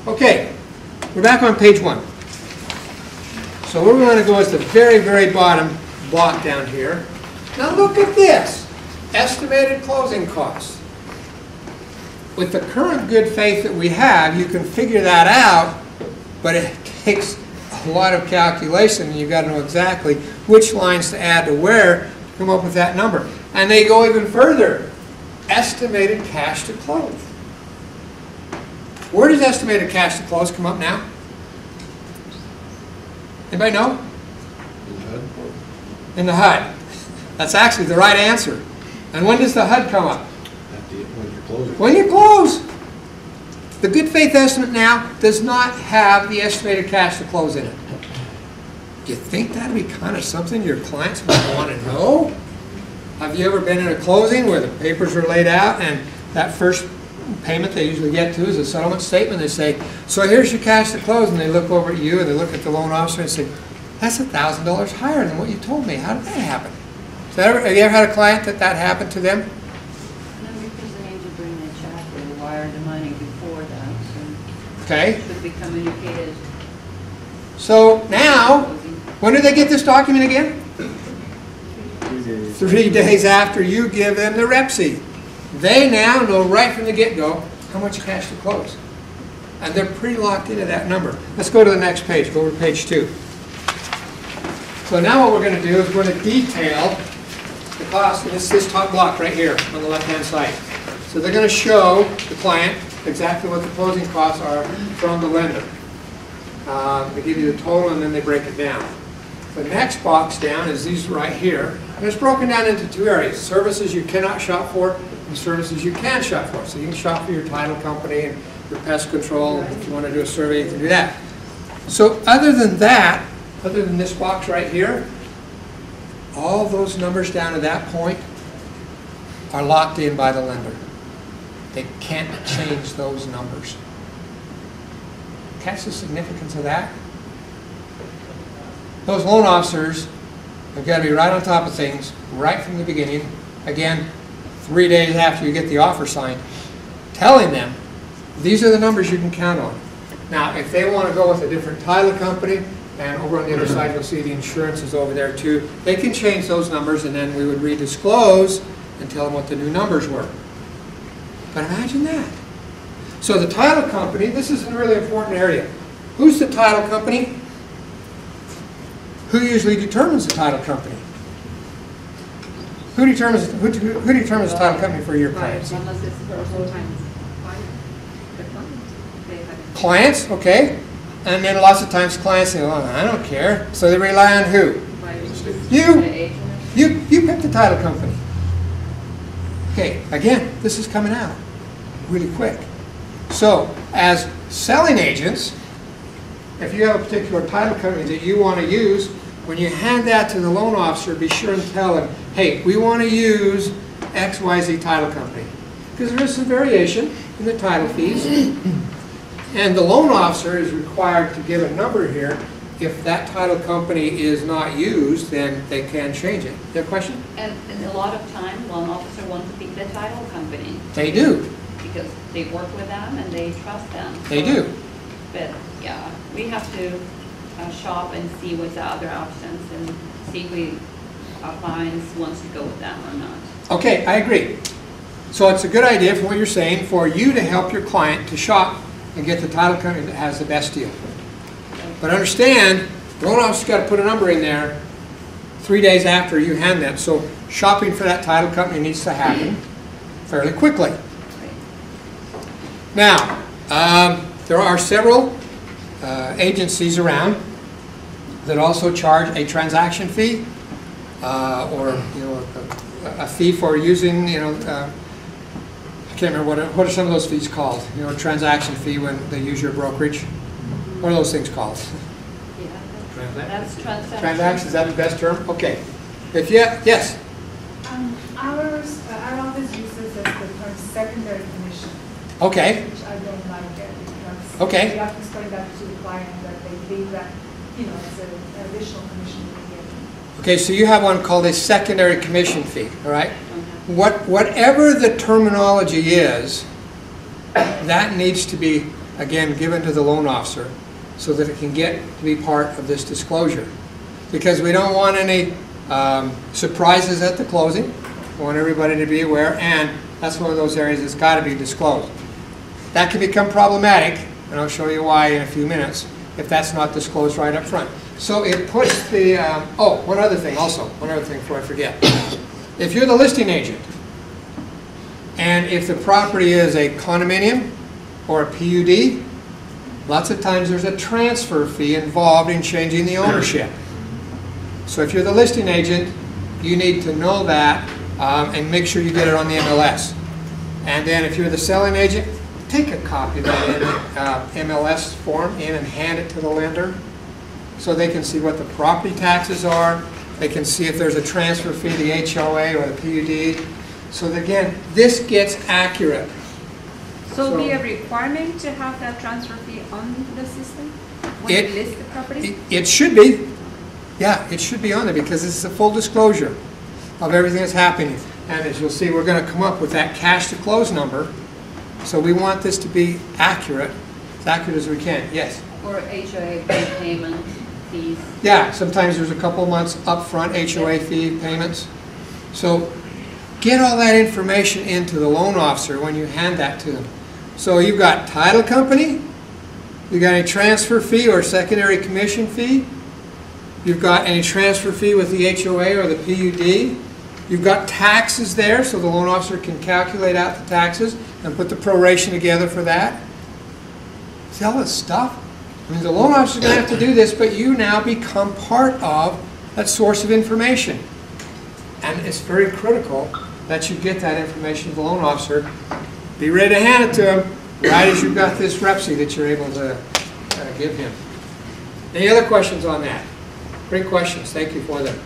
Okay, we're back on page 1. So where we want to go is the very, very bottom block down here. Now look at this. Estimated closing costs. With the current good faith that we have, you can figure that out, but it takes a lot of calculation, and you've got to know exactly which lines to add to where to come up with that number. And they go even further. Estimated cash to close. Where does estimated cash to close come up now? Anybody know? In the HUD. That's actually the right answer. And when does the HUD come up? When you're closing. When you close. The good faith estimate now does not have the estimated cash to close in it. Do you think that would be kind of something your clients might want to know? Have you ever been in a closing where the papers are laid out and that first payment they usually get to is a settlement statement? They say, so here's your cash to close, and they look over at you and they look at the loan officer and say, that's $1,000 higher than what you told me. How did that happen? Have you ever had a client that happened to them? No, because they need to bring the check or wire the money before that. So okay. it could be communicated. So now, when do they get this document again? 3 days after you give them the REPC. They now know right from the get-go how much cash to close. And they're pretty locked into that number. Let's go to the next page. Go over to page 2. So now what we're going to do is we're going to detail the cost. And it's this top block right here on the left-hand side. So they're going to show the client exactly what the closing costs are from the lender. They give you the total and then they break it down. The next box down is these right here. And it's broken down into 2 areas. Services you cannot shop for and services you can shop for. So you can shop for your title company and your pest control. If you want to do a survey, you can do that. So other than that, other than this box right here, all those numbers down to that point are locked in by the lender. They can't change those numbers. Catch the significance of that? Those loan officers have got to be right on top of things right from the beginning. Again, 3 days after you get the offer signed, telling them these are the numbers you can count on. Now, if they want to go with a different title company, and over on the other side you'll see the insurance is over there too, they can change those numbers and then we would redisclose and tell them what the new numbers were. But imagine that. So the title company, this is a really important area. Who's the title company? Who usually determines the title company? Who determines the title company for your clients? Unless it's sometimes Clients, okay. And then lots of times clients say, well, I don't care. So they rely on who? You pick the title company. Okay, again, this is coming out really quick. So as selling agents, if you have a particular title company that you want to use, when you hand that to the loan officer, be sure and tell him, hey, we want to use XYZ title company. Because there is some variation in the title fees. And the loan officer is required to give a number here. If that title company is not used, then they can change it. You have a question? And a lot of time, loan officer wants to pick the title company. They do. Because they work with them and they trust them. They do. But yeah, we have to shop and see what's the other options and see if our clients wants to go with them or not. Okay, I agree. So it's a good idea from what you're saying for you to help your client to shop and get the title company that has the best deal. But understand, the loan officer's got to put a number in there 3 days after you hand them. So shopping for that title company needs to happen fairly quickly. Now, there are several agencies around that also charge a transaction fee or a fee for using, I can't remember what are some of those fees called? A transaction fee when they use your brokerage. What are those things called? Yeah, that's transaction. Transaction, is that the best term? Okay. If yes. Our office uses the term secondary commission. Okay. Which I don't like it because okay. we have to explain that to the client that they think that it's an additional commission they get. Okay, so you have one called a secondary commission fee, all right? Whatever the terminology is, that needs to be again, given to the loan officer so that it can get to be part of this disclosure. Because we don't want any surprises at the closing. We want everybody to be aware, and that's one of those areas that's got to be disclosed. That can become problematic, and I'll show you why in a few minutes, if that's not disclosed right up front. So it puts the, one other thing before I forget. If you're the listing agent, and if the property is a condominium or a PUD, lots of times there's a transfer fee involved in changing the ownership. So if you're the listing agent, you need to know that and make sure you get it on the MLS. And then if you're the selling agent, take a copy of that MLS form in and hand it to the lender so they can see what the property taxes are. They can see if there's a transfer fee, the HOA or the PUD. So that, again, this gets accurate. So it'll be a requirement to have that transfer fee on the system when you list the property? It should be. Yeah, it should be on there because it's a full disclosure of everything that's happening. And as you'll see, we're going to come up with that cash to close number. So we want this to be accurate, as accurate as we can. Yes? Or HOA payment fees. Yeah, sometimes there's a couple of months upfront HOA fee payments. So get all that information into the loan officer when you hand that to them. So you've got title company, you've got a transfer fee or secondary commission fee, you've got any transfer fee with the HOA or the PUD, you've got taxes there so the loan officer can calculate out the taxes and put the proration together for that. See all this stuff? I mean, the loan officer is going to have to do this, but you now become part of that source of information. And it's very critical that you get that information to the loan officer. Be ready to hand it to him right as you've got this REPSI that you're able to give him. Any other questions on that? Great questions. Thank you for them.